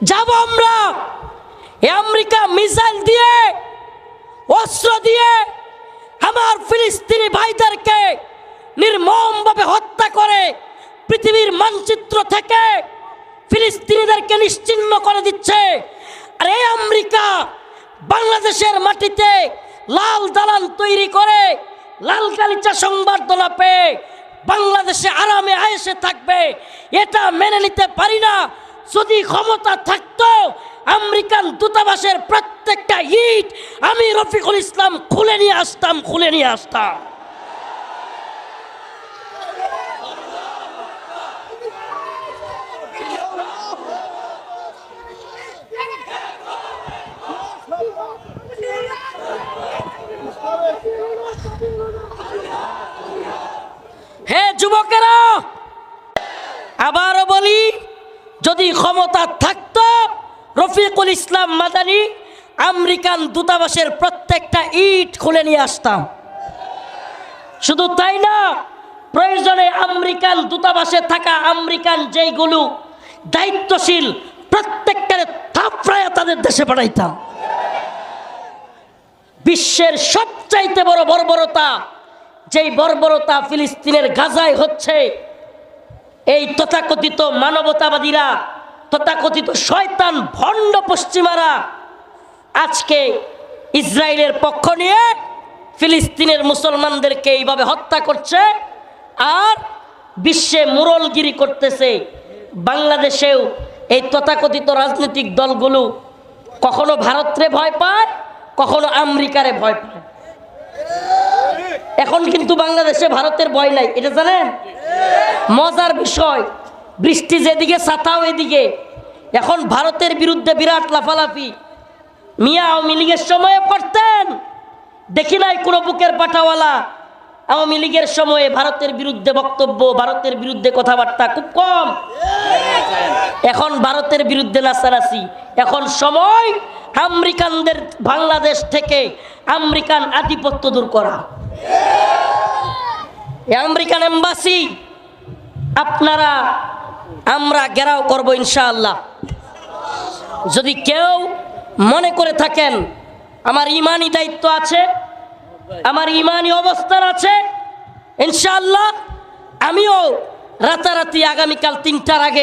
যাব আমরা America missile দিয়ে অস্ত্র দিয়ে আমার ফিলিস্তিনি ভাইদেরকে নির্মমভাবে হত্যা করে পৃথিবীর মানচিত্র থেকে ফিলিস্তিনিদেরকে নিশ্চিহ্ন করে দিচ্ছে। আর এই আমেরিকা বাংলাদেশের মাটিতে লাল দালান তৈরি করে লাল গালিচা সংবর্ধনা পেয়ে বাংলাদেশে আরামে আয়েসে থাকবে, এটা মেনে নিতে পারি না। যদি ক্ষমতা থাকতো আমেরিকান দূতাবাসের প্রত্যেকটা ইট আমি রফিকুল ইসলাম খুলে নিয়ে আসতাম। হে যুবকেরা, আবারও বলি, যদি ক্ষমতা থাকতো রফিকুল ইসলাম মাদানী আমেরিকান দূতাবাসের প্রত্যেকটা ইট খুলে নিয়ে আসতাম। শুধু তাই না, প্রয়োজনে আমেরিকান দূতাবাসে থাকা আমেরিকান যেইগুলো দায়িত্বশীল প্রত্যেকটা থাপড়ায়া তাদের দেশে পাঠাইতাম। বিশ্বের সবচাইতে বড় বর্বরতা, যেই বর্বরতা ফিলিস্তিনের গাজায় হচ্ছে, এই তথাকথিত মানবতাবাদীরা, তথাকথিত শয়তান ভণ্ড পশ্চিমারা আজকে ইসরায়েলের পক্ষ নিয়ে ফিলিস্তিনের মুসলমানদেরকে এইভাবে হত্যা করছে আর বিশ্বে মুরলগিরি করতেছে। বাংলাদেশেও এই তথাকথিত রাজনৈতিক দলগুলো কখনো ভারতরে ভয় পায়, কখনো আমেরিকারে ভয় পায়। এখন কিন্তু বাংলাদেশে ভারতের ভয় নাই, এটা জানেন? মজার বিষয়, বৃষ্টি যেদিকে ছাতাও এদিকে। এখন ভারতের বিরুদ্ধে বিরাট লাফালাফি। মিয়া আওয়ামী লীগের সময়ে করতেন, দেখি নাই কোনো বুকের পাঠাওয়ালা আওয়ামী লীগের সময়ে ভারতের বিরুদ্ধে বক্তব্য, ভারতের বিরুদ্ধে কথাবার্তা খুব কম। এখন ভারতের বিরুদ্ধে নাচানাচি। এখন সময় আমেরিকানদের বাংলাদেশ থেকে আমেরিকান আধিপত্য দূর করা। আমেরিকান এম্বাসি আপনারা আমরা ঘেরাও করব ইনশাআল্লাহ। যদি কেউ মনে করে থাকেন আমার ইমানি দায়িত্ব আছে, আমার ইমানি অবস্থান আছে, ইনশাআল্লাহ আমিও রাতারাতি আগামীকাল 3টার আগে